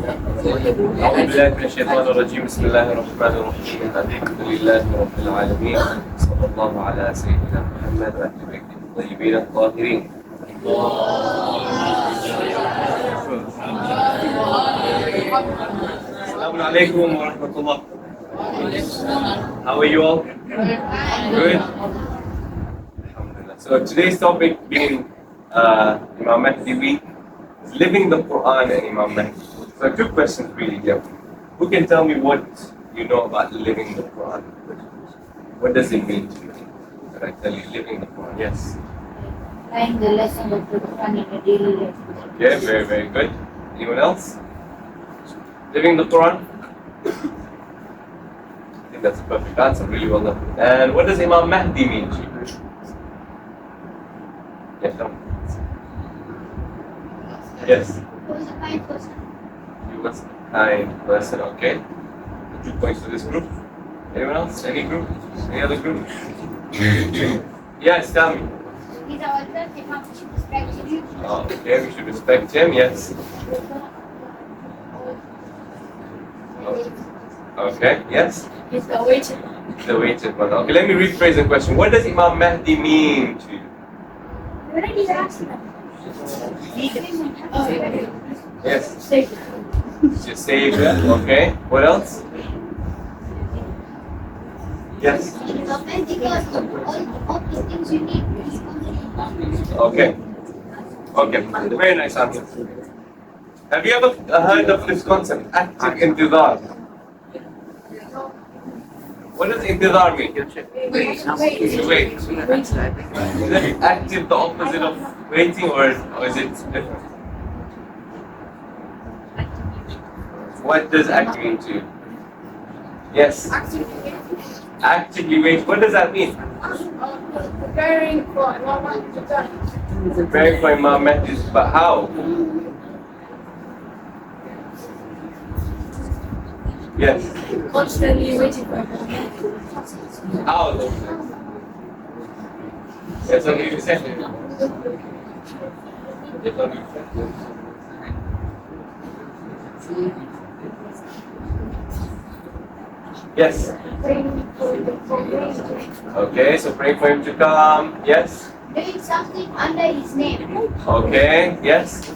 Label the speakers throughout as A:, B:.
A: أعوذ بالله من الشيطان الرجيم بسم الله الرحمن الرحيم الحمد لله رب العالمين صلى الله على سيدنا محمد وآل بيته الطيبين الطاهرين. Assalamu alaikum wa rahmatullah. How are you all? Good? Alhamdulillah. So today's topic being Imam Mahdi week, living the Qur'an and Imam Mahdi. So two questions really here. Who can tell me what you know about living the Qur'an? What does it mean to you? When I tell you living the Qur'an, yes.
B: Applying the lesson of the Quran in a daily life.
A: Okay, very, very good. Anyone else? Living the Quran? I think that's a perfect answer, really well done. And what does Imam Mahdi mean to you? Yes, no. Yes.
B: He was a kind person.
A: He was a kind person, okay. 2 points to this group. Anyone else? Any group? Any other group? Yes, tell me.
B: He's our third Imam. We should respect him.
A: Oh, okay, we should respect him, yes. Okay, yes?
B: He's the waited.
A: The weighted one. Okay, let me rephrase the question. What does Imam Mahdi mean to you?
B: You already asked him.
A: Yes.
B: Savior.
A: Your savior. Okay. What else? Yes.
B: He's authentic. All the things you need.
A: Okay. Okay. Very nice answer. Have you ever heard of this concept? Active intidar. What does intidar mean? Wait. Is it active the opposite of waiting or is it different? What does active mean to you? Yes. Actively wait. What does that mean?
B: Preparing for Imam Mahdi to come.
A: Preparing for Imam Mahdi. But how? Yes.
B: Constantly waiting for Imam Mahdi.
A: How? Yes, what did you say? Yes. Okay, so praying for him to come. Yes.
B: Doing something under his name.
A: Okay. Yes.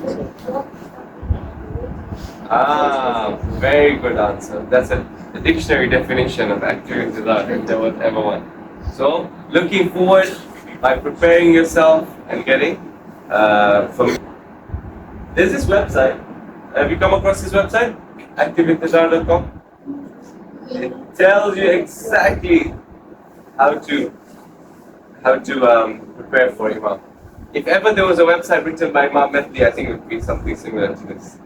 A: Ah, very good answer. That's the dictionary definition of active intidar, if there was ever one. So, looking forward by preparing yourself and getting from. There's this website. Have you come across this website? activeintidar.com. It tells you exactly how to prepare for Imam. If ever there was a website written by Imam Mahdi, I think it would be something similar to this.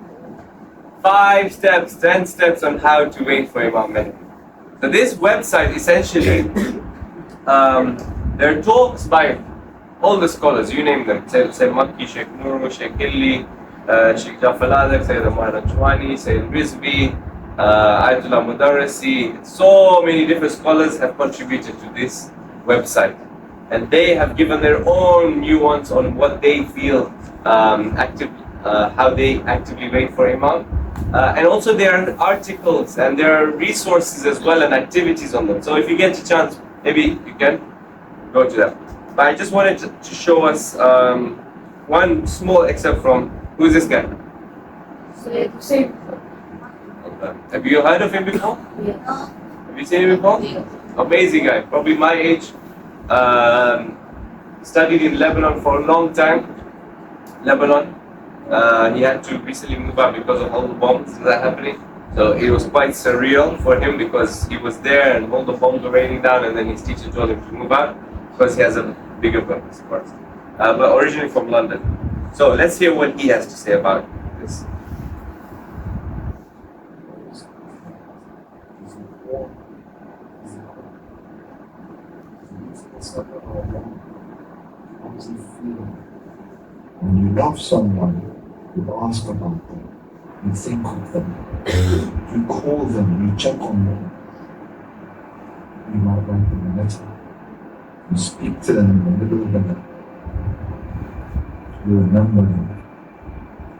A: 5 steps, 10 steps on how to wait for Imam Mahdi. So this website essentially, there are talks by all the scholars, you name them. Say Makki, Sheikh Nuru, Sheikh Illi, Sheikh Jafar Adek, Sayyid Amar Najwani, Sayyid Rizvi, Ayatollah Mudarrisi. So many different scholars have contributed to this website. And they have given their own nuance on what they feel how they actively wait for Imam. And also there are articles and there are resources as well and activities on them. So if you get a chance, maybe you can go to that. But I just wanted to show us one small excerpt from, who is this guy?
B: Same.
A: Have you heard of him before?
B: Yes.
A: Have you seen him before? Amazing guy, probably my age. Studied in Lebanon for a long time. Lebanon. He had to recently move out because of all the bombs that are happening. So it was quite surreal for him because he was there and all the bombs were raining down and then his teacher told him to move out because he has a bigger purpose, of course. But originally from London. So let's hear what he has to say about this.
C: When you love someone, you ask about them, you think of them, you call them, you check on them. You might write them a letter. You speak to them in the middle of the night. You remember them.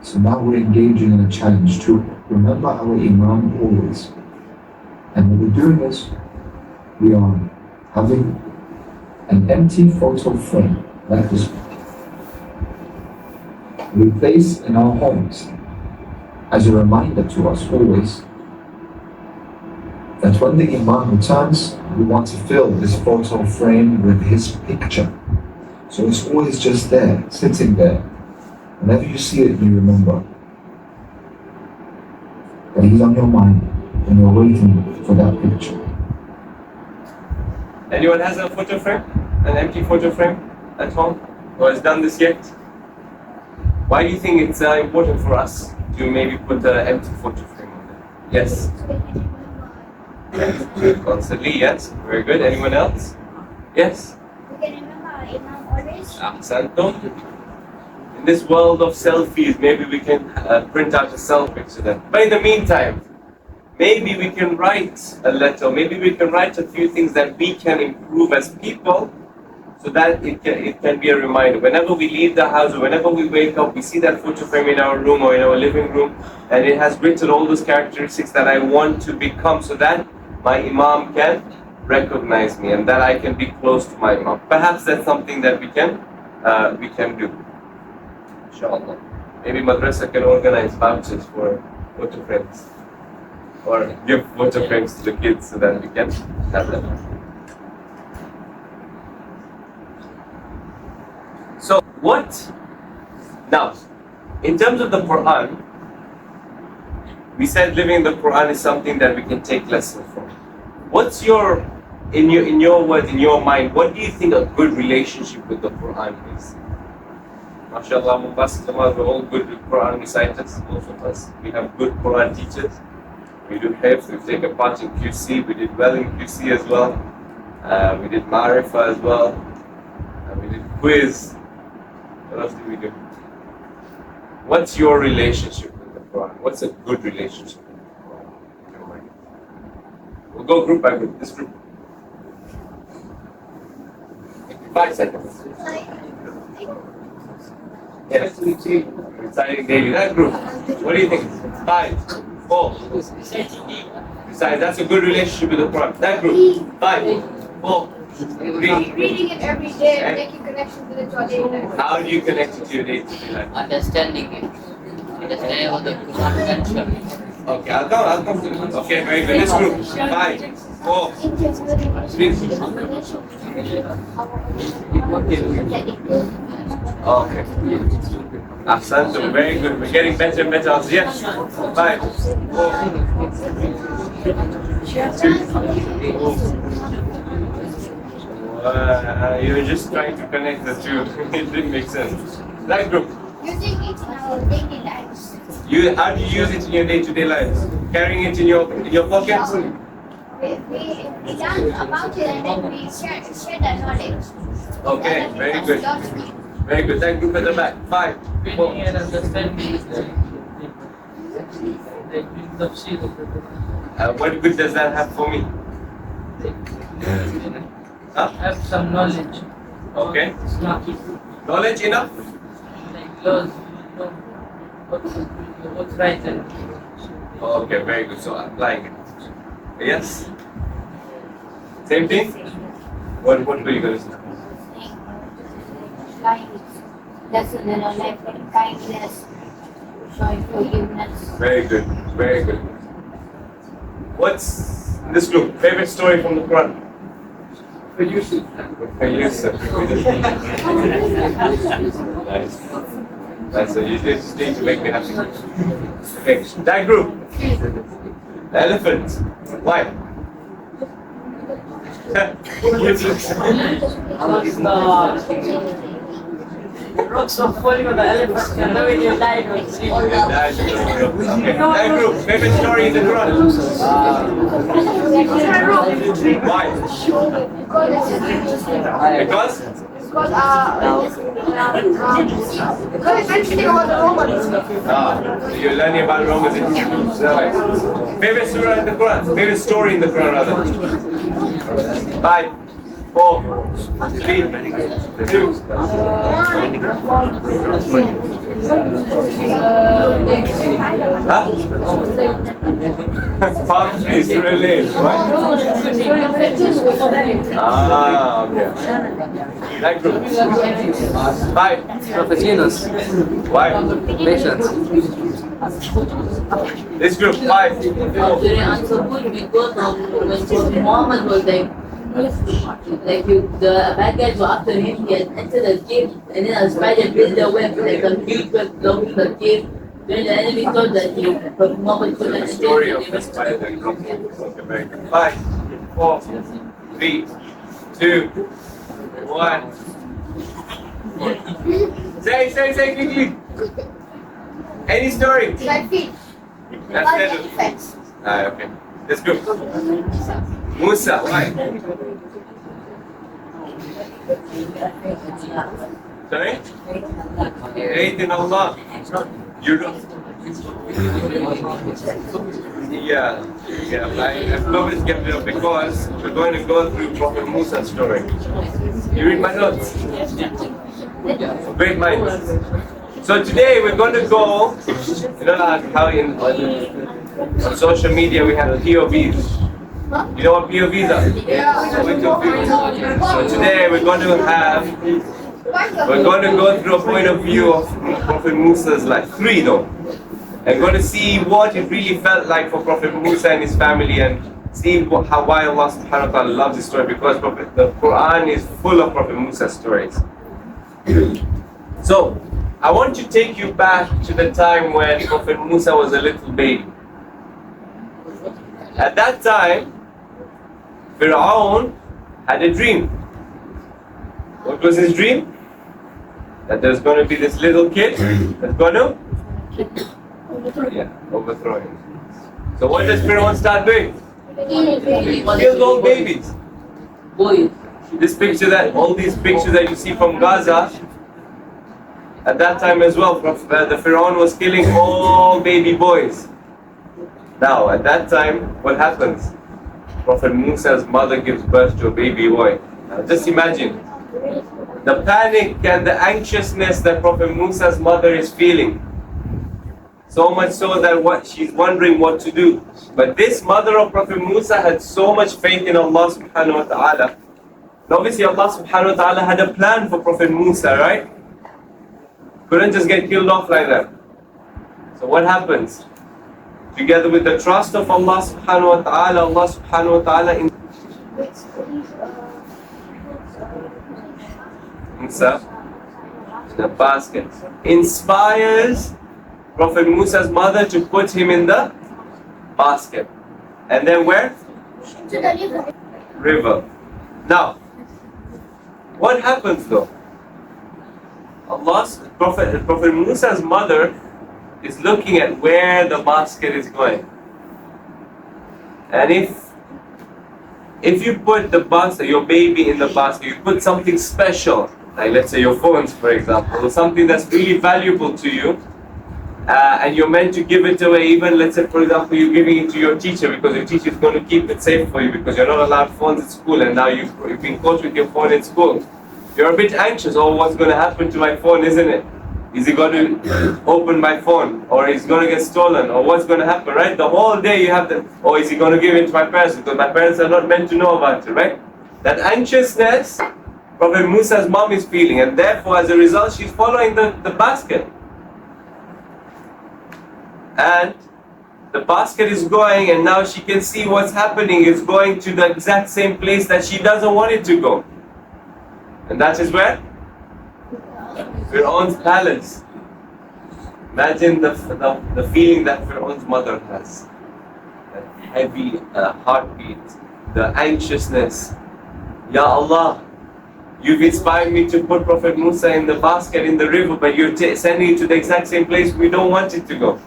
C: So now we're engaging in a challenge to remember our Imam always. And what we're doing is, we are having an empty photo frame, like this one. We place in our homes as a reminder to us always that when the Imam returns, we want to fill this photo frame with his picture. So it's always just there, sitting there. Whenever you see it, you remember that he's on your mind and you're waiting for that picture.
A: Anyone has a photo frame? An empty photo frame at home? Or has done this yet? Why do you think it's important for us to maybe put an empty photo frame on there? Yes? Constantly, yes. Very good. Anyone else? Yes?
B: We can remember Imam always.
A: Ahsantum. In this world of selfies, maybe we can print out a selfie picture then. But in the meantime, maybe we can write a letter, maybe we can write a few things that we can improve as people, so that it can be a reminder. Whenever we leave the house or whenever we wake up, we see that photo frame in our room or in our living room, and it has written all those characteristics that I want to become, so that my Imam can recognize me and that I can be close to my Imam. Perhaps that's something that we can do. Inshallah. Maybe Madrasah can organize vouchers for photo frames, or give photo frames to the kids so that we can have them. So what? Now, in terms of the Quran, we said living the Quran is something that we can take lessons from. What's in your words, in your mind, what do you think a good relationship with the Quran is? MashaAllah, Mombasa, we're all good with Quran reciters, most of us. We have good Quran teachers. We do Hifz, we've taken part in QC, we did well in QC as well. We did Ma'rifah as well. We did quiz. What else did we do? What's your relationship with the Quran? What's a good relationship with the Quran in your mind? We'll go group by group. This group. 5 seconds. Yes. Reciting daily. That group. What do you think? 5, 4. Besides, that's a good relationship with the Quran. That group. 5, 4.
B: Reading it every day and making connections with it to our daily life.
A: How do you connect it to your day-to-day life?
D: Understanding it. Understanding what the Quran mentions.
A: Okay, I'll come to it. Okay, very good. This group. 5, 4, 3. Okay. Ahsantum, very good. We're getting better and better answers. Yes. 5, 4. You were just trying to connect the two. It didn't make sense. That group.
B: Using it in our daily lives.
A: How do you use it in your day-to-day lives? Carrying it in your pockets?
B: We learn about it and then we share that knowledge.
A: Okay, very good. Very good. That group at the back. 5, 4.
D: Reading and understanding the tafsir of the Quran.
A: What good does that have for me? Huh?
D: Have some knowledge.
A: Okay.
D: It's not
A: Knowledge enough?
D: like laws, you know, what's right and
A: Okay, very good. So applying it. Yes? Same thing? What were you going to say?
B: Lesson in our life, like kindness, showing forgiveness.
A: Very good. Very good. What's in this group? Favorite story from the Quran? For Yusuf. Nice. Nice. So you just need to make me happy. Okay. That group. The elephant. Why?
D: rocks of falling on the elephant and knowing you died on sleep.
A: Okay. That group. Favorite story in the Quran? Why? Because?
B: Because it's mentioning about the Romans.
A: So you're learning about Romans. Favorite surah in the Quran? Favorite story in the Quran rather? 5, 4, 3, 2. Huh? Palm trees to relate, right? Ah, okay. That group. 5.
E: Professionals,
A: Why?
E: patience,
A: This group. 5.
D: During Ansabur, because when Muhammad was the bad guys were after him, he had entered the cave, and then a spider built a web, like a huge web blocking the cave. Then the enemy thought that Muhammad couldn't enter.
A: Story of the spider that comes in. Okay, very good. 5, 4, 3, 2, 1. Say quickly. Any story?
B: My feet.
A: That's
B: All
A: it.
B: defense.
A: Ah, okay. Let's go. Musa, why? Sorry? Faith in Allah. You don't. Yeah. I promised Gabriel because we're going to go through Prophet Musa's story. You read my notes? Great minds. So today we're going to go, you know how on social media we have POVs. You know what POVs are? Point of view. So today we're going to go through a point of view of Prophet Musa's life. 3 though. And going to see what it really felt like for Prophet Musa and his family, and see why Allah subhanahu wa ta'ala loves this story, because the Quran is full of Prophet Musa's stories. So, I want to take you back to the time when Prophet Musa was a little baby. At that time, Fir'aun had a dream. What was his dream? That there's going to be this little kid that's going to overthrow him. So what does Fir'aun start doing? Kills all babies.
D: Boy,
A: All these pictures that you see from Gaza, at that time as well, the Fir'aun was killing all baby boys. Now, at that time, what happens? Prophet Musa's mother gives birth to a baby boy. Now, just imagine the panic and the anxiousness that Prophet Musa's mother is feeling. So much so that she's wondering what to do. But this mother of Prophet Musa had so much faith in Allah subhanahu wa ta'ala. And obviously Allah subhanahu wa ta'ala had a plan for Prophet Musa, right? Couldn't just get killed off like that. So what happens? Together with the trust of Allah subhanahu wa ta'ala, Allah subhanahu wa ta'ala Musa in a basket inspires Prophet Musa's mother to put him in the basket. And then where?
B: To the
A: River. Now, what happens though? Prophet Musa's mother is looking at where the basket is going. And if you put your baby in the basket, you put something special, like let's say your phones, for example, or something that's really valuable to you, and you're meant to give it away, even let's say for example you're giving it to your teacher because your teacher is going to keep it safe for you because you're not allowed phones at school, and now you've been caught with your phone at school. You're a bit anxious, oh, what's going to happen to my phone, isn't it? Is he going to open my phone, or is it going to get stolen, or what's going to happen, right? The whole day you have or is he going to give it to my parents, because my parents are not meant to know about it, right? That anxiousness Prophet Musa's mom is feeling, and therefore as a result she's following the basket. And the basket is going, and now she can see what's happening. It's going to the exact same place that she doesn't want it to go. And that is where? Fir'aun's palace. Imagine the feeling that Fir'aun's mother has. That heavy heartbeat, the anxiousness. Ya Allah, you've inspired me to put Prophet Musa in the basket in the river, but you're sending it to the exact same place we don't want it to go.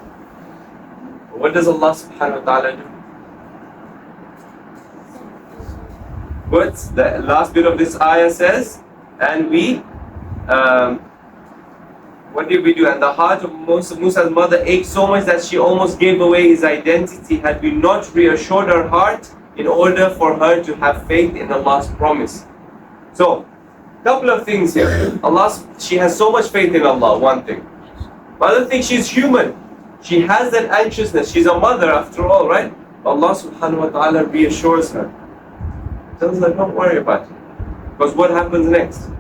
A: What does Allah subhanahu wa ta'ala do? What the last bit of this ayah says, and what did we do? And the heart of Musa's mother ached so much that she almost gave away his identity had we not reassured her heart in order for her to have faith in Allah's promise. So, couple of things here. She has so much faith in Allah, one thing. Another thing, she's human. She has that anxiousness. She's a mother after all, right? Allah subhanahu wa ta'ala reassures her. Tells her, don't worry about it. Because what happens next?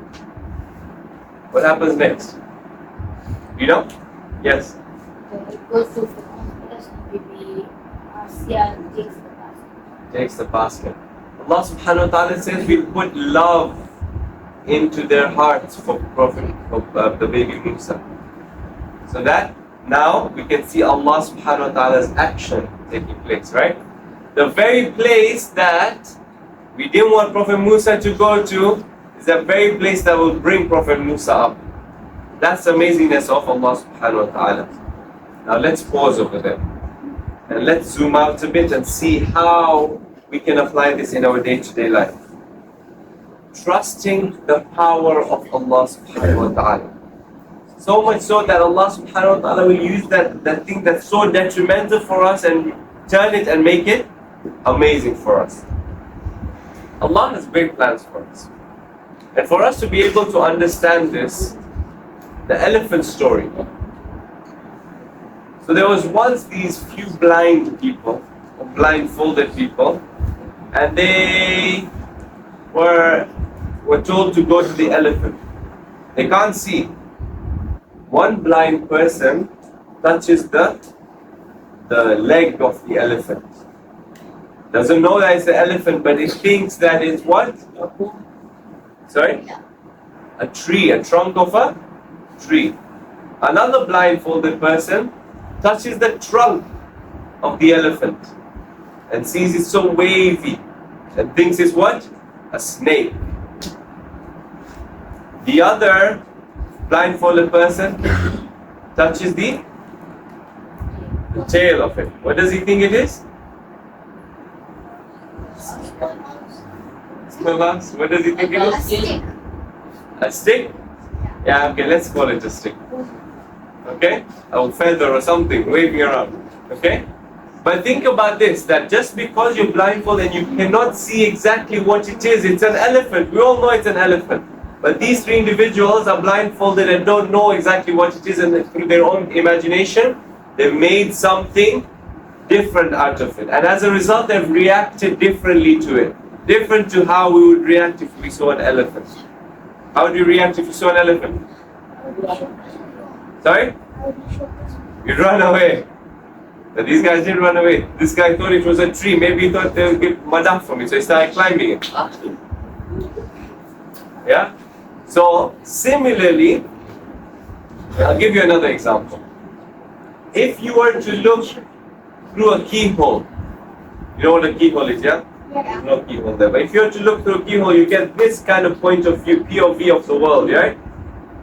A: What happens next? You know? Yes.
B: It goes to the hospital and maybe Asia takes the basket.
A: Takes the basket. Allah subhanahu wa ta'ala says we put love into their hearts for Prophet of the baby Musa. So that now we can see Allah subhanahu wa ta'ala's action taking place, right? The very place that we didn't want Prophet Musa to go to is the very place that will bring Prophet Musa up. That's the amazingness of Allah subhanahu wa ta'ala. Now let's pause over there. And let's zoom out a bit and see how we can apply this in our day-to-day life. Trusting the power of Allah subhanahu wa ta'ala. So much so that Allah subhanahu wa ta'ala will use that thing that's so detrimental for us and turn it and make it amazing for us. Allah has great plans for us. And for us to be able to understand this, the elephant story. So there was once these few blind people, or blindfolded people, and they were told to go to the elephant. They can't see. One blind person touches the leg of the elephant. Doesn't know that it's the elephant, but it thinks that it's what? Sorry? A tree, a trunk of a tree. Another blindfolded person touches the trunk of the elephant and sees it so wavy and thinks it's what? A snake. The other blindfolded person touches the tail of it. What does he think it is? What does he think it
B: A
A: is?
B: stick.
A: A stick? Yeah, okay, let's call it a stick. Okay? A feather or something waving around. Okay? But think about this, that just because you're blindfolded and you cannot see exactly what it is, it's an elephant. We all know it's an elephant. But these three individuals are blindfolded and don't know exactly what it is, and through their own imagination, they've made something different out of it. And as a result, they've reacted differently to it. Different to how we would react if we saw an elephant. How do you react if you saw an elephant? Sorry? You'd run away. But these guys didn't run away. This guy thought it was a tree. Maybe he thought they would get madah from it, so he started climbing it. Yeah? So, similarly, I'll give you another example. If you were to look through a keyhole, you know what a keyhole is, yeah?
B: Yeah.
A: No keyhole there. But if you were to look through a keyhole, you get this kind of point of view, POV of the world, right?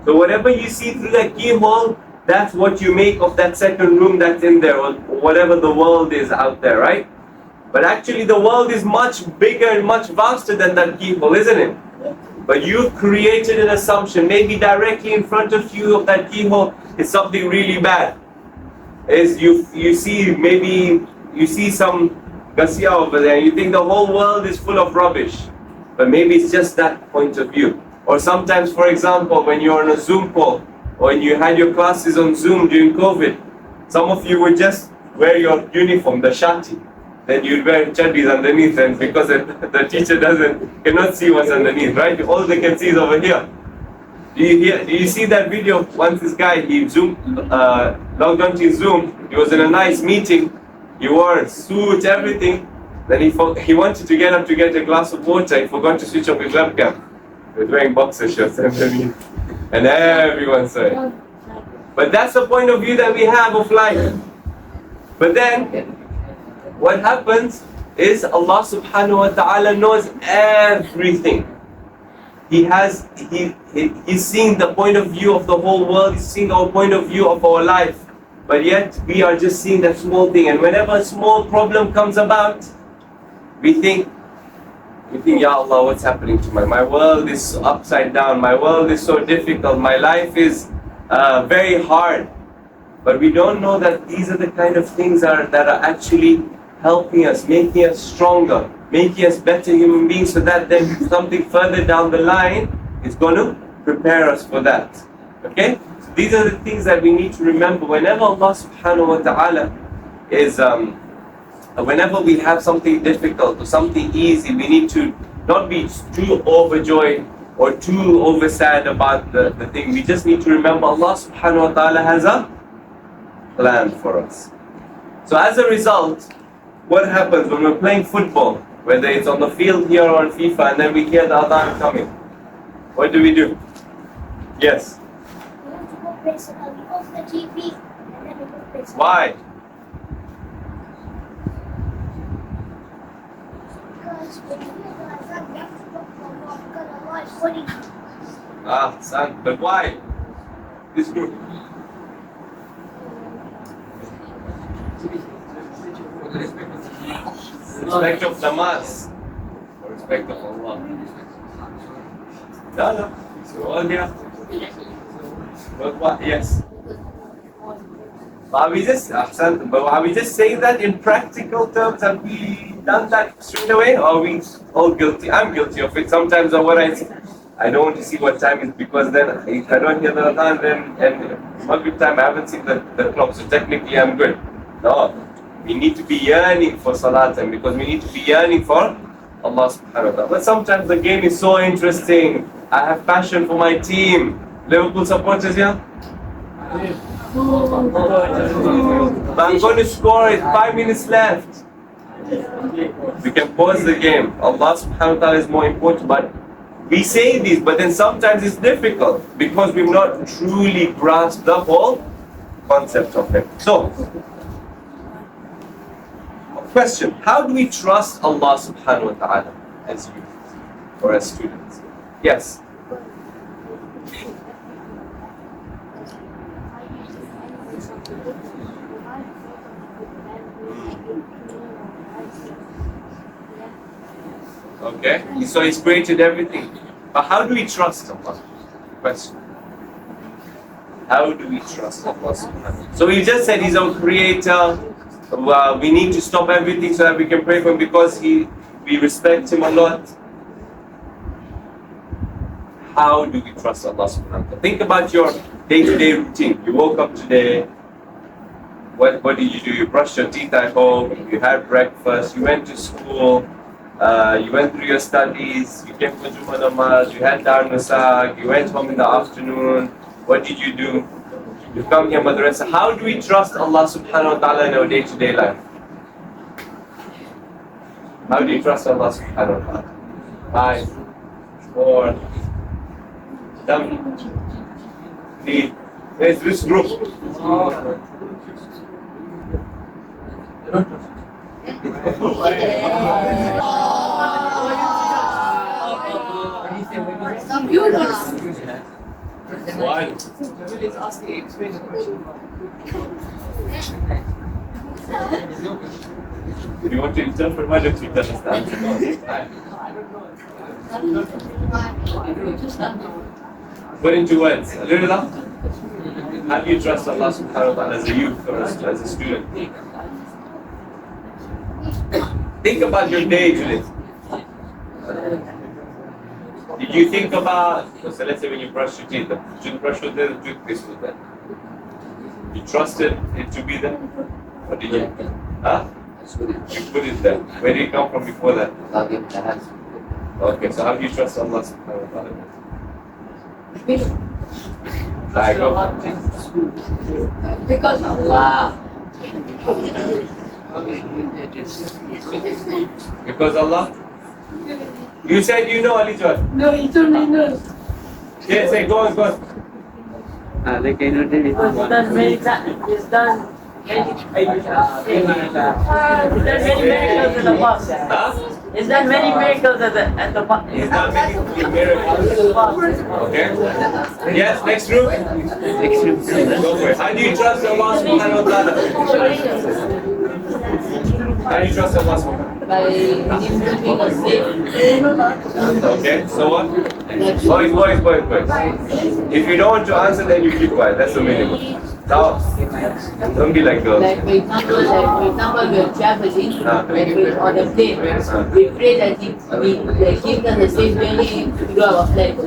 A: So whatever you see through that keyhole, that's what you make of that second room that's in there, or whatever the world is out there, right? But actually the world is much bigger and much vaster than that keyhole, isn't it? But you've created an assumption, maybe directly in front of you of that keyhole is something really bad. Is you see some Garcia over there, and you think the whole world is full of rubbish. But maybe it's just that point of view. Or sometimes, for example, when you're on a Zoom call, or when you had your classes on Zoom during COVID, some of you would just wear your uniform, the shati. Then you'd wear chaddis underneath, and because the teacher cannot see what's underneath, right? All they can see is over here. Do you see that video? Once this guy, he logged onto Zoom, he was in a nice meeting, he wore a suit, everything. Then he wanted to get up to get a glass of water, he forgot to switch off his webcam. He was wearing boxer shorts underneath, and everyone saw it. But that's the point of view that we have of life. But then, what happens is Allah subhanahu wa ta'ala knows everything. He's seeing the point of view of the whole world, he's seeing our point of view of our life. But yet, we are just seeing that small thing. And whenever a small problem comes about, we think, Ya Allah, what's happening to my world is upside down, my world is so difficult, my life is very hard. But we don't know that these are the kind of things that are actually helping us, making us stronger. making us better human beings, so that then something further down the line is going to prepare us for that. Okay? So these are the things that we need to remember whenever Allah subhanahu wa ta'ala is, whenever we have something difficult or something easy, we need to not be too overjoyed or too over sad about the thing. We just need to remember Allah subhanahu wa ta'ala has a plan for us. So as a result, what happens when we're playing football, whether it's on the field here or on FIFA, and then we hear the adhan coming? What do we do? Yes?
B: We have to go personally off the TV and then we go personally.
A: Why?
B: Because when you hear the azan, you have to talk to Allah because Allah is calling you.
A: Ah, son, but why? This group. Respect of namaz. Or respect of Allah. No. So all here. But what? Yes. Are we just saying that in practical terms? Have we done that straight away? Or are we all guilty? I'm guilty of it. Sometimes what I don't want to see what time is, because then if I don't hear the adhan, then and Maghrib time I haven't seen the clock, so technically I'm good. No. We need to be yearning for Salat, and because we need to be yearning for Allah subhanahu wa ta'ala. But sometimes the game is so interesting. I have passion for my team. Liverpool supporters here? But I'm going to score it, 5 minutes left. We can pause the game. Allah subhanahu wa ta'ala is more important. But we say this, but then sometimes it's difficult because we've not truly grasped the whole concept of it. So, question, how do we trust Allah subhanahu wa ta'ala as youth or as students? Yes? Okay, so He's created everything. But how do we trust Allah? Question. How do we trust Allah subhanahu wa ta'ala? So we just said He's our creator. We need to stop everything so that we can pray for Him because we respect Him a lot. How do we trust Allah subhanahu wa ta'ala? Think about your day-to-day routine. You woke up today. What did you do? You brushed your teeth at home. You had breakfast. You went to school. You went through your studies. You came for Jummah Namaz. You had Madrasah. You went home in the afternoon. What did you do? You come here, Madrasah. How do we trust Allah subhanahu wa ta'ala in our day-to-day life? How do you trust Allah subhanahu wa ta'ala? 5, 4, 3. Where's this group? One.
E: Explain the question.
A: Do you want to interpret? Why don't you understand? Put into words. Alhamdulillah. How do you trust Allah subhanahu wa ta'ala as a youth or as a student? Think about your day today. Did you think about, so let's say when you brush your teeth, the toothbrush was there, the toothpaste was there. You trusted it to be there? Or did you? Huh? You put it there. Where did it come from before that? Okay, so how do you trust Allah subhanahu wa ta'ala? Like,
D: Because Allah.
A: because Allah? You said you know, Ali John.
D: No, he told me no.
A: Yeah, say, go on.
E: They cannot do it.
D: He's done many miracles in the past.
A: Huh?
D: He's done many miracles at the past.
A: He's not making miracles. Okay? Yes, next group. Go for it. How do you trust Allah subhanahu wa ta'ala? How do you trust Allah subhanahu wa ta'ala?
D: By keeping us safe.
A: Okay, so what? Boys. If you don't want to answer, then you keep quiet. That's the minimum. Now, don't be like girls.
D: Like for example, we're traveling, like we're on a plane, we pray that he gives us the safe journey to do our flight.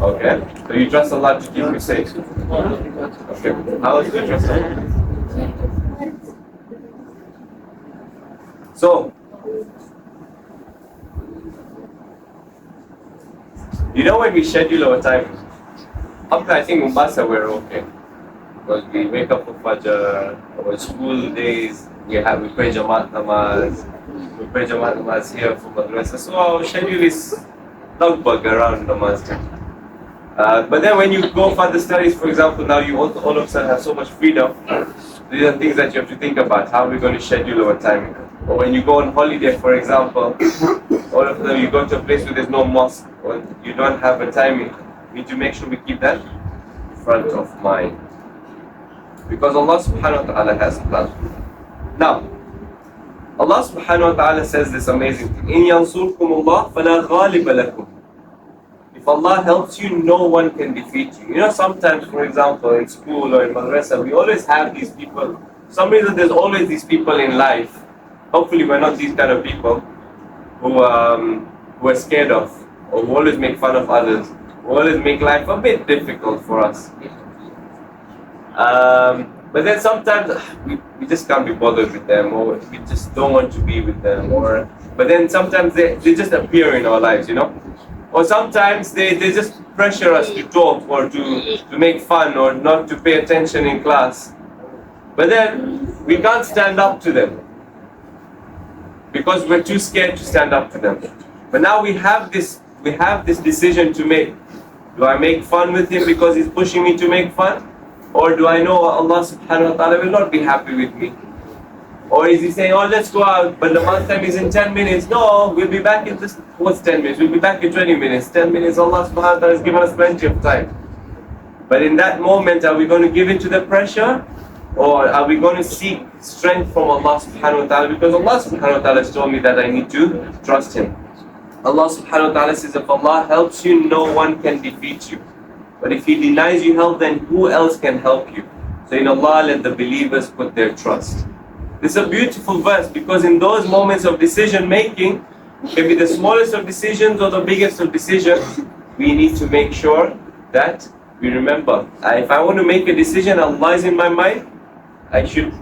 A: Okay. So you trust Allah to keep you safe. Okay. How else do you trust Allah? So, you know when we schedule our time, up to I think Mombasa we're okay. Because we wake up for Fajr, our school days, we pray Jamaat Namaz, here for Madrasah. So our schedule is log-bug around Namaz. But then when you go for the studies, for example, now you all of a sudden have so much freedom. These are things that you have to think about, how we're going to schedule our time. Or when you go on holiday, for example, all of them, you go to a place where there's no mosque, or you don't have a timing. We need to make sure we keep that front of mind. Because Allah subhanahu wa ta'ala has a plan. Now, Allah subhanahu wa ta'ala says this amazing thing. إِن يَنْصُرْكُمُ اللَّهُ فَلَا غَالِبَ لَكُمْ. If Allah helps you, no one can defeat you. You know, sometimes, for example, in school or in Madrasah, we always have these people. For some reason, there's always these people in life. Hopefully, we're not these kind of people who are scared of, or who always make fun of others, who always make life a bit difficult for us. But then sometimes we just can't be bothered with them, or we just don't want to be with them, but then sometimes they just appear in our lives, you know. Or sometimes they just pressure us to talk or to make fun or not to pay attention in class. But then we can't stand up to them because we're too scared to stand up to them. But now we have this decision to make. Do I make fun with him because he's pushing me to make fun? Or do I know Allah subhanahu wa ta'ala will not be happy with me? Or is he saying, oh, let's go out, but the month time is in 10 minutes. No, we'll be back in this, what's 10 minutes? We'll be back in 20 minutes. 10 minutes, Allah subhanahu wa ta'ala has given us plenty of time. But in that moment, are we going to give in to the pressure? Or are we going to seek strength from Allah subhanahu wa ta'ala? Because Allah subhanahu wa ta'ala has told me that I need to trust Him. Allah subhanahu wa ta'ala says, if Allah helps you, no one can defeat you. But if He denies you help, then who else can help you? So in Allah, let the believers put their trust. This is a beautiful verse because in those moments of decision making, it can be the smallest of decisions or the biggest of decisions, we need to make sure that we remember, if I want to make a decision, Allah is in my mind, I should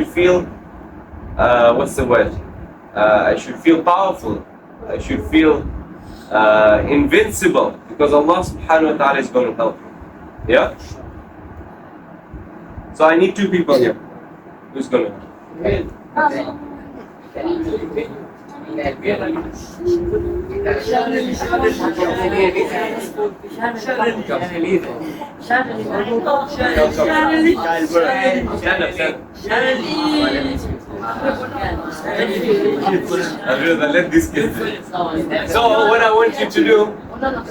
A: feel, what's the word? I should feel powerful. I should feel invincible because Allah subhanahu wa ta'ala is going to help me. Yeah? So I need two people here. Who's going to? Let this kid. So what I want you to do,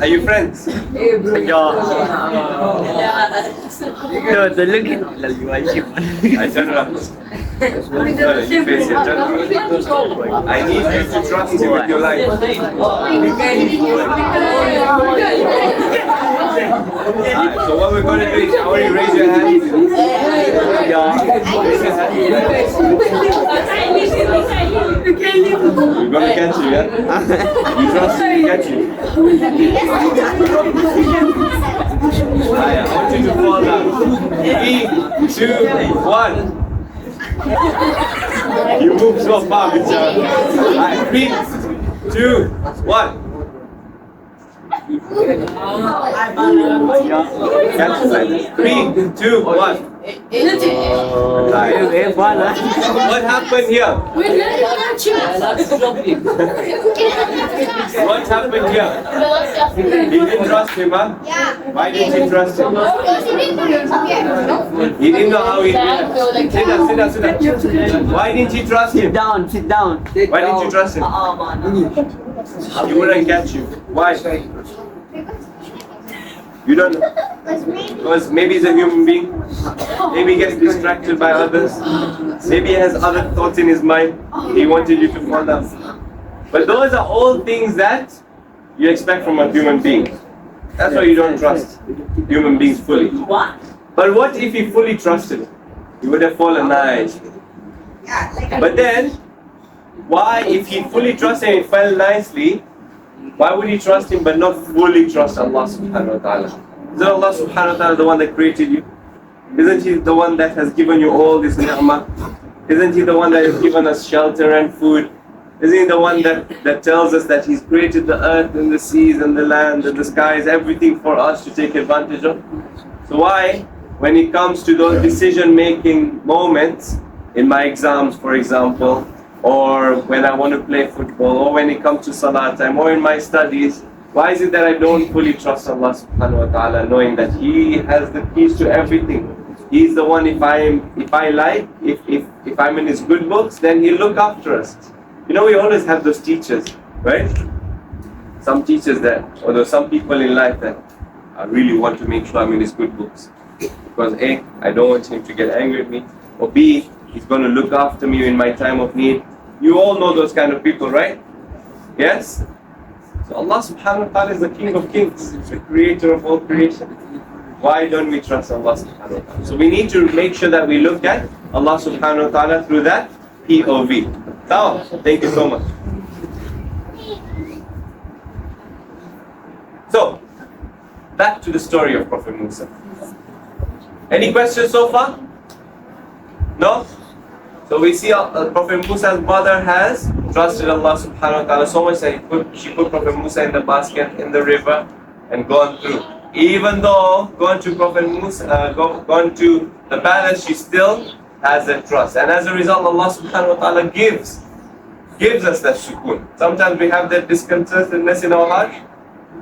A: are you friends? I turn around. I need you to trust Him with your life. So what we're going to do is, I want you to raise your hand. Raise your hand. We're going to catch you, yeah? You trust me to catch you. I want you to fall down. 3, 2, 1. You move so far, Michelle. Alright, 3, 2, 1. Catch it like this. 3, 2, 1. What happened here? What happened here? He didn't trust him, huh? Why didn't he trust him? He didn't know how he did it. Sit down, sit down. Why didn't he trust him?
E: Sit down.
A: Why didn't you trust him? He wouldn't catch you. Why? You don't know. Because maybe he's a human being. Maybe he gets distracted by others. Maybe he has other thoughts in his mind. He wanted you to fall down. But those are all things that you expect from a human being. That's why you don't trust human beings fully. But what if he fully trusted him? He would have fallen nice. But then, why, if he fully trusted him, it fell nicely, why would he trust him but not fully trust Allah subhanahu wa ta'ala? Isn't Allah subhanahu wa ta'ala the one that created you? Isn't He the one that has given you all this ni'mah? Isn't He the one that has given us shelter and food? Isn't He the one that tells us that He's created the earth and the seas and the land and the skies, everything for us to take advantage of? So why, when it comes to those decision-making moments, in my exams for example, or when I want to play football, or when it comes to salah time, or in my studies, why is it that I don't fully trust Allah subhanahu wa ta'ala, knowing that He has the keys to everything? He's the one, if I'm in His good books, then He'll look after us. You know, we always have those teachers, right? Some teachers that, or there's some people in life that I really want to make sure I'm in His good books. Because A, I don't want Him to get angry at me, or B, He's going to look after me in my time of need. You all know those kind of people, right? Yes? So Allah subhanahu wa ta'ala is the King of Kings, the creator of all creation. Why don't we trust Allah subhanahu wa ta'ala? So we need to make sure that we look at Allah subhanahu wa ta'ala through that POV. Now, thank you so much. So, back to the story of Prophet Musa. Any questions so far? No? So we see Prophet Musa's mother has trusted Allah subhanahu wa ta'ala so much that she put Prophet Musa in the basket in the river and gone through. Even though gone to Prophet Musa, gone to the palace, she still has that trust. And as a result, Allah subhanahu wa ta'ala gives us that sukoon. Sometimes we have that discontentedness in our heart.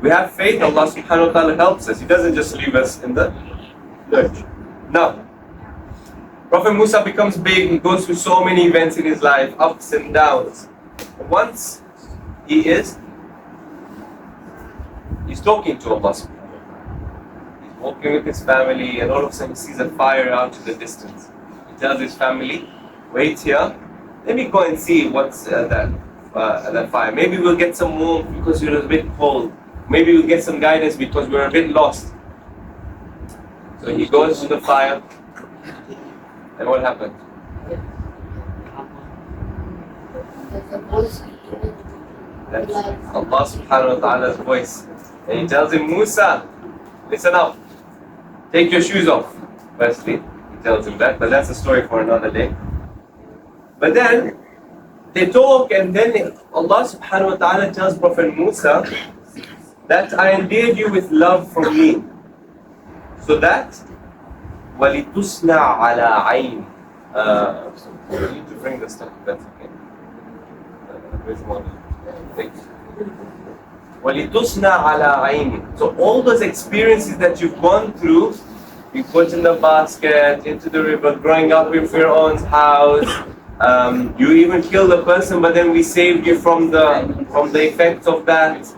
A: We have faith, Allah subhanahu wa ta'ala helps us. He doesn't just leave us in the lurch. Now, Prophet Musa becomes big, he goes through so many events in his life, ups and downs. And once he's talking to Allah subhanahu wa ta'ala. He's walking with his family and all of a sudden he sees a fire out in the distance. He tells his family, wait here, let me go and see what's that fire. Maybe we'll get some warmth because we're a bit cold. Maybe we'll get some guidance because we're a bit lost. So he goes to the fire. And what happened? That's Allah subhanahu wa ta'ala's voice. And He tells him, Musa, listen up. Take your shoes off. Firstly, He tells him that, but that's a story for another day. But then, they talk and then Allah subhanahu wa ta'ala tells Prophet Musa that I endeared you with love from me. So that وَلِتُسْنَعْ عَلَىٰ عَيْنِ you need to bring the stuff, that's okay. Where's one? Thank you. وَلِتُسْنَعْ عَلَىٰ عَيْنِ So all those experiences that you've gone through, you put in the basket, into the river, growing up in Pharaoh's house, you even killed a person, but then we saved you from the effects of that.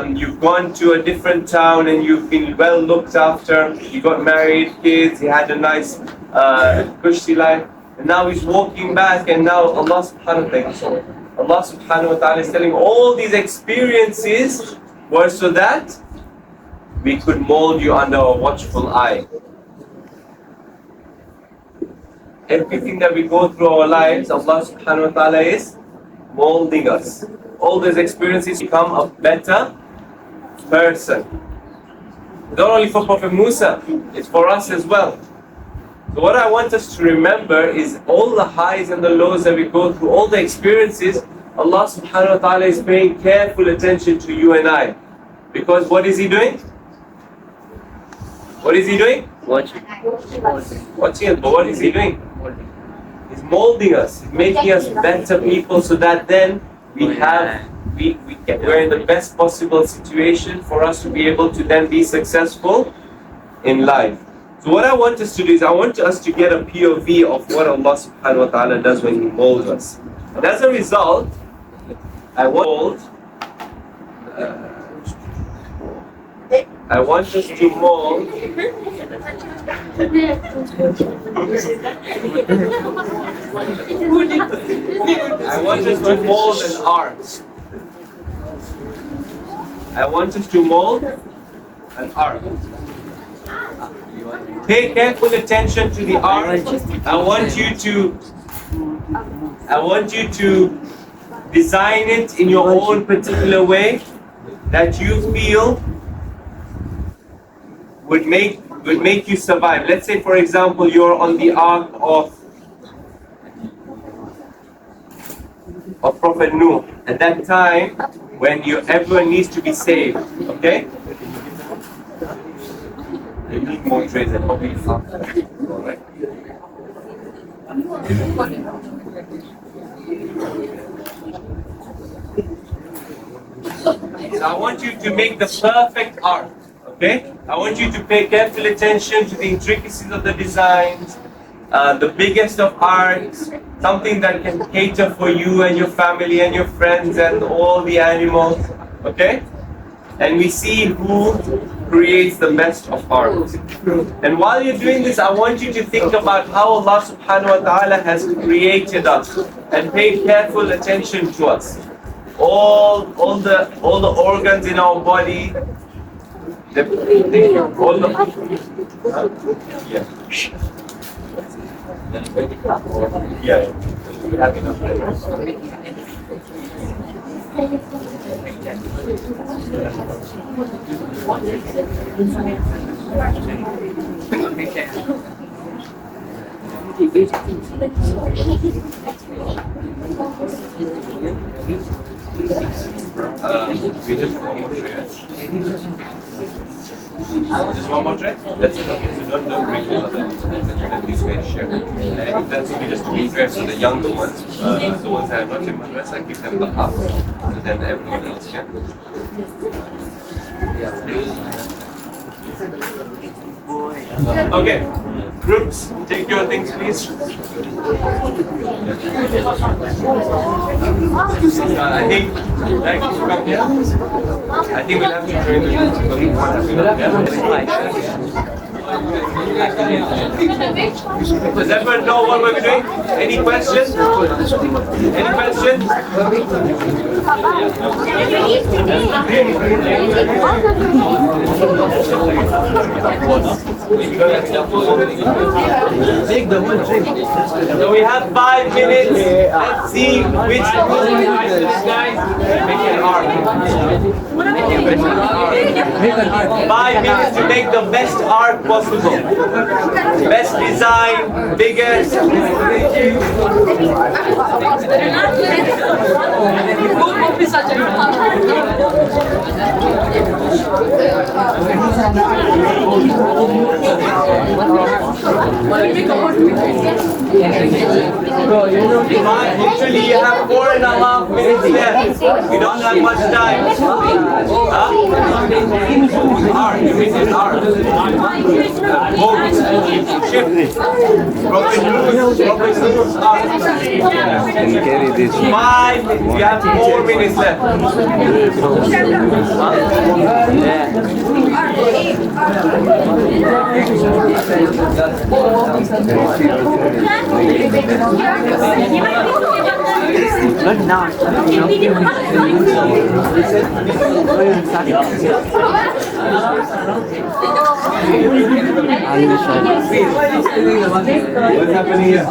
A: You've gone to a different town and you've been well looked after. You got married, kids, you had a nice cushy life. And now he's walking back and now Allah subhanahu wa ta'ala is telling all these experiences were so that we could mold you under a watchful eye. Everything that we go through our lives, Allah subhanahu wa ta'ala is molding us. All these experiences become a better person. Not only for Prophet Musa, it's for us as well. So what I want us to remember is all the highs and the lows that we go through, all the experiences, Allah subhanahu wa ta'ala is paying careful attention to you and I. Because what is He doing? What is He doing? Watching us, but what is He doing? He's molding us, He's making us better people so that then we're in the best possible situation for us to be able to then be successful in life. So what I want us to do is I want us to get a POV of what Allah subhanahu wa ta'ala does when He molds us. And as a result, I want us to mold I want us to mold an art. I want us to mold an art. pay careful attention to the art. I want you to design it in your own particular way that you feel would make you survive. Let's say, for example, you're on the ark of Prophet Nuh at that time when everyone needs to be saved. Okay? You need more trays and probably alright. So I want you to make the perfect art. Okay? I want you to pay careful attention to the intricacies of the designs, the biggest of arts, something that can cater for you and your family and your friends and all the animals. Okay? And we see who creates the best of art. And while you're doing this, I want you to think about how Allah subhanahu wa ta'ala has created us and pay careful attention to us. All the organs in our body, yeah. Yeah. We have enough. We just one more tray. Just one more tray? That's it. Okay, so don't bring the other. At least we share. If that's okay, just three trays for the younger ones, the ones that are not in Madrasah, give them the half, and then everyone else can. Okay, groups, take your things, please. I think we'll have to train Does everyone know what we're doing? Any questions? Any questions?
E: Take the whole drink.
A: So we have 5 minutes. Let's see which guys make an art. 5 minutes to make the best art possible. Best design, biggest. Literally, you have 4.5 minutes left. You don't have much time. Art, you make it art. Boat, ship, art.
F: Can carry this.
A: 5 minutes. You have 4 minutes left.
E: Not now.
A: What's happening here?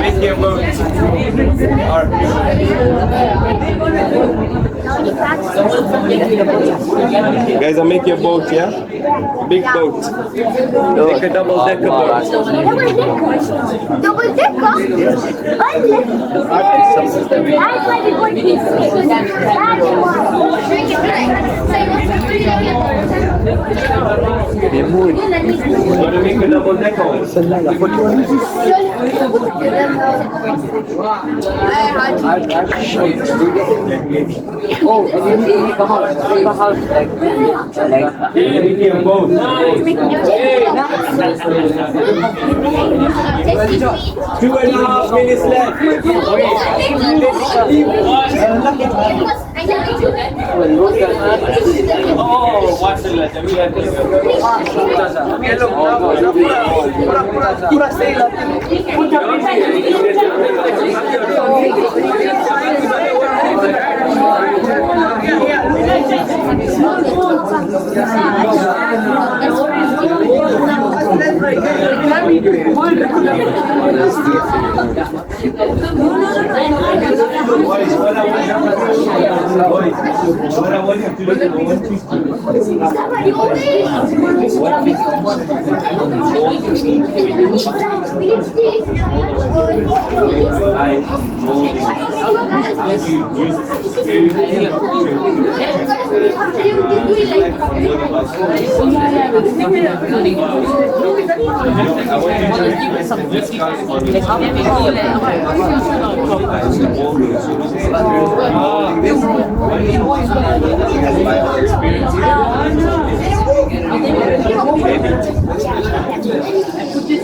A: Make your boat. Guys, I'll make your boat, yeah? Big boat. Like a double-decker boat.
B: Double decker?
A: Want to make a double-decker one?
E: Oh, and you make a house like
A: Make your boat. 2.5 minutes left. Oh, maşallah.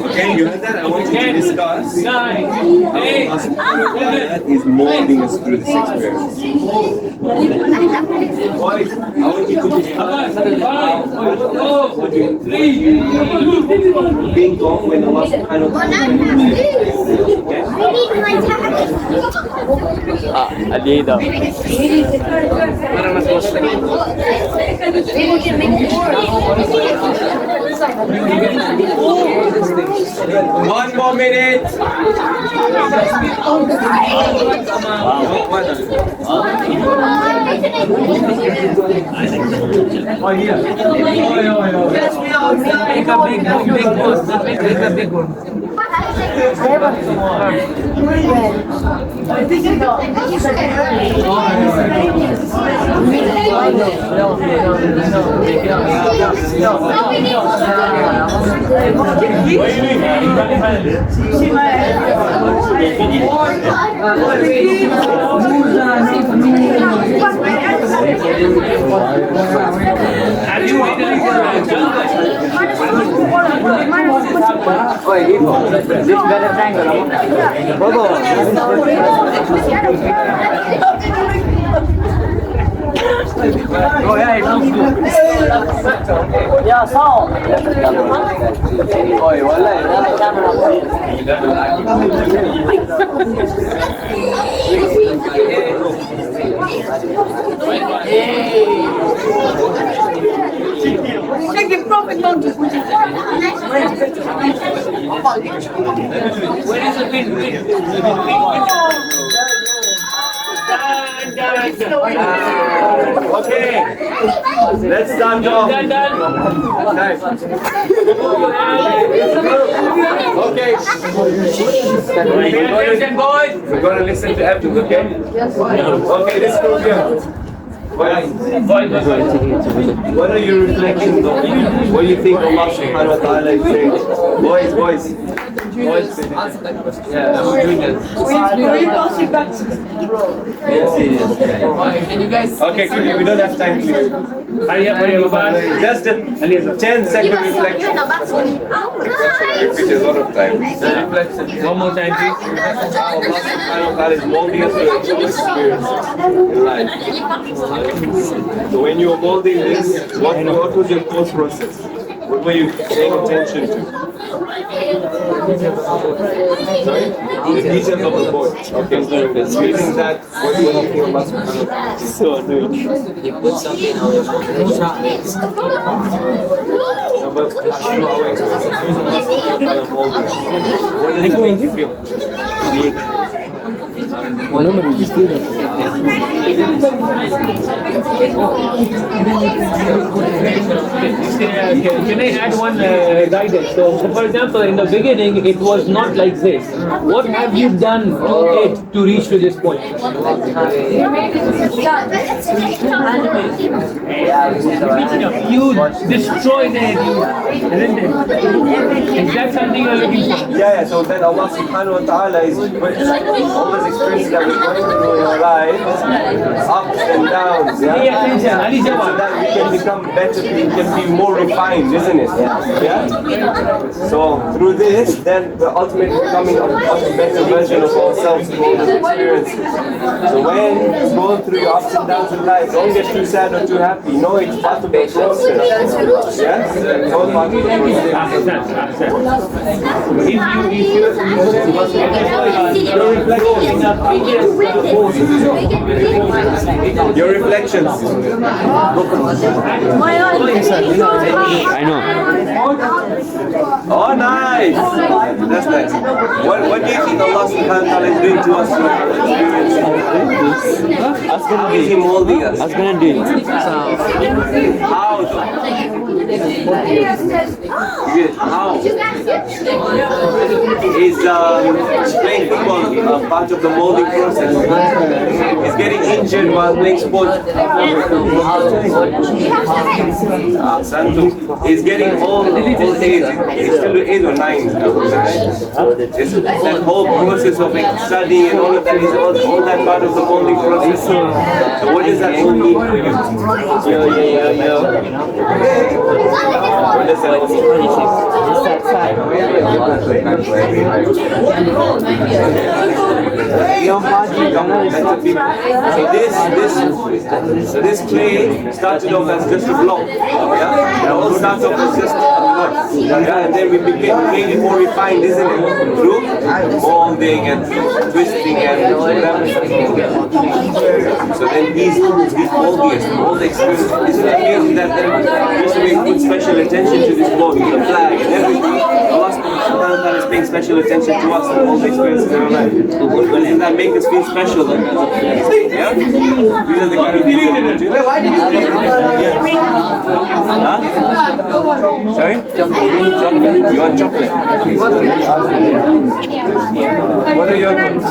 A: Okay, you heard that? I want you to discuss how that is molding us through this experience. Boys, I want you to discuss being gone when Allah subhanahu wa One more minute.
E: Oh yeah, it looks good. Yeah, sound. Oh, wallahi, that's
G: Check the profit monkey.
E: Where is the pin?
A: Okay, let's stand off. Nice. Okay. We're going to listen to Abdul, okay? Okay, this group here. What are your reflections on what do you think Allah subhanahu wa ta'ala is saying? Boys. Yeah, I'm doing that.
E: Can you guys?
A: Okay, quickly, we don't have time, please.
E: Hurry up.
A: Just a 10-second reflection. It is a lot of time.
E: One more time, please.
A: Allah subhanahu wa ta'ala is molding us to experience in life. So when you were molding this, what was your thought process? What were you paying attention to? Sorry? The details of the board. Okay, so using that, what do you want to feel about subhanahu wa ta'ala? So annoying.
E: You put something on your
A: No, but through our experience, what does it make you feel?
H: Can I add one guidance? So, for example, in the beginning, it was not like this. What have you done to it to reach to this point? You destroyed it, isn't it? Is that something you're looking for?
A: Yeah, so then Allah subhanahu wa ta'ala is always experiencing experiences that we're going through in our lives, ups and downs,
H: Pay attention, Ali
A: so
H: Jawad.
A: that we can become better, we can be more refined, isn't it? Yeah? So through this, then we're ultimately becoming a better version of ourselves through all these experiences. So when you go through your ups and downs in life, don't get too sad or too happy. No, it's part of the process. Yes? It's all part of the process. Your reflections.
F: I know.
A: Oh, nice. That's nice. What do you think Allah subhanahu wa ta'ala is doing to us through our experience? How is He molding us? How though? How? Is playing football part of the molding process? Is getting injured while playing sports? Santu is getting old age. It's still 8 or 9 now. That whole process of studying and all of that is all that part of the molding process. So what does that all mean for you? What does that all mean? So this clay started off as just a block. Yeah? It all starts off as just a block. Yeah? And then we made it more refined, isn't it? Through molding and twisting and whatever. So then these moldiers, all the experiences, isn't it amazing that we put special attention to this molding, the flag and everything. Allah subhanahu wa ta'ala is paying special attention to us and all the experiences in our life. Doesn't that make us feel special then? Yeah? These are the kind of things that we do. Why did you do it? Huh? Sorry? Chocolate. You want chocolate? What are your thoughts?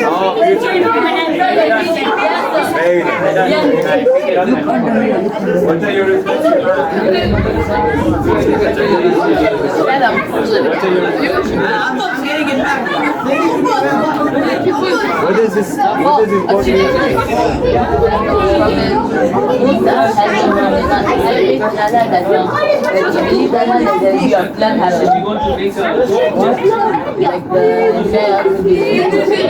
A: Oh, beautiful. Very nice. What are your reflections? What is this? What is important?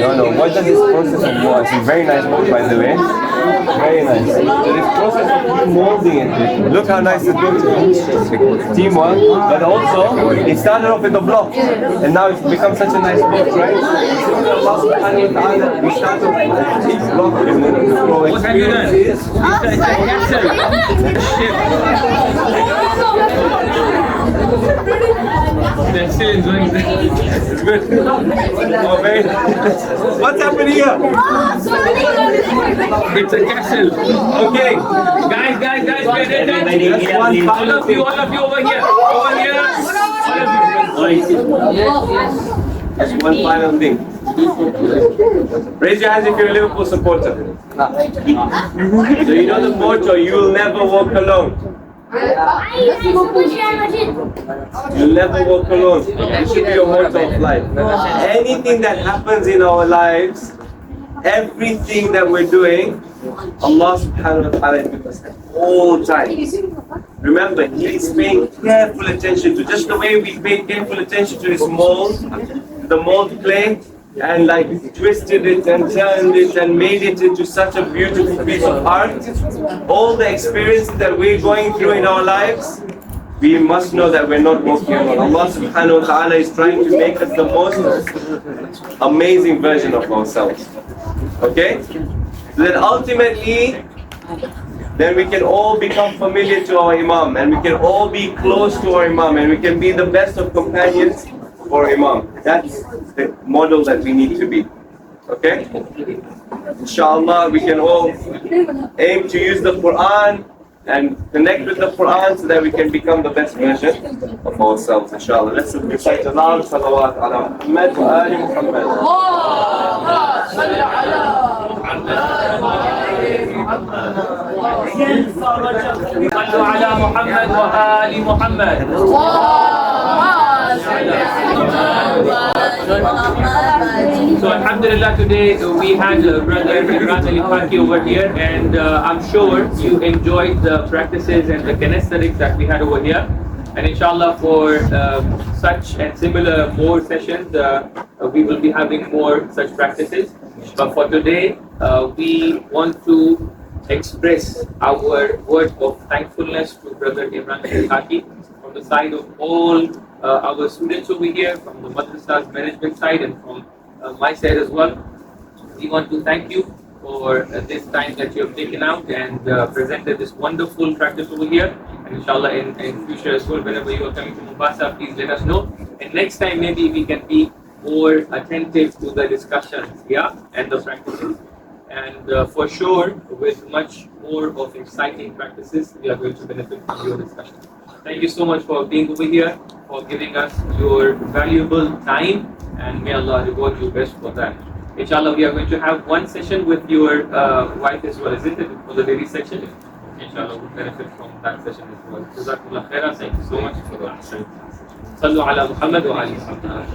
A: No, what does this process of war? It's a very nice book, by the way. Very nice. So this process of molding it. Look how nice it looks. Teamwork, but also it started off with a block, and now it's become such a nice book, right? Allah subhanahu wa ta'ala, we start off with each block and then what have you done?
H: They're still enjoying it.
A: It's good. Oh, very nice. What's happening here?
H: It's a castle.
A: Okay.
H: Guys, pay attention. All of you over here. Over here. All of you.
A: Just one final thing. Raise your hands if you're a Liverpool supporter. So you know the motto, you'll never walk alone. You'll never walk alone. It should be your motto of life. Anything that happens in our lives, everything that we're doing, Allah subhanahu wa ta'ala is with us at all times. Remember, He is paying careful attention to, just the way we pay careful attention to this mold, the mold clay, and like twisted it and turned it and made it into such a beautiful piece of art. All the experiences that we're going through in our lives, we must know that we're not walking alone. Allah subhanahu wa ta'ala is trying to make us the most amazing version of ourselves. Okay? So then ultimately, then we can all become familiar to our Imam, and we can all be close to our Imam, and we can be the best of companions for Imam. That's the model that we need to be. Okay? Inshallah, we can all aim to use the Qur'an and connect with the Qur'an so that we can become the best version of ourselves. Inshallah. Let's recite aloud. Salawat ala Muhammad wa ali Muhammad.
H: صلوا على محمد وآل محمد. So Alhamdulillah, today we had brother Imranali Khaki over here, and I'm sure you enjoyed the practices and the kinesthetics that we had over here. And inshallah, for such and similar more sessions, we will be having more such practices. But for today, we want to express our word of thankfulness to brother Imranali Khaki from the side of all our students over here, from the Madrasah's management side and from my side as well. We want to thank you for this time that you have taken out and presented this wonderful practice over here. And inshallah, in future as well, whenever you are coming to Mombasa, please let us know. And next time, maybe we can be more attentive to the discussions, yeah, and the practices. And for sure, with much more of exciting practices, we are going to benefit from your discussion. Thank you so much for being over here, for giving us your valuable time, and may Allah reward you best for that. Inshallah, we are going to have one session with your wife as well, isn't it? For the ladies section. Inshallah, we'll benefit from that session as well. Jazakumullah khairan. Thank you so much for that. Sallu ala Muhammad wa ali Muhammad.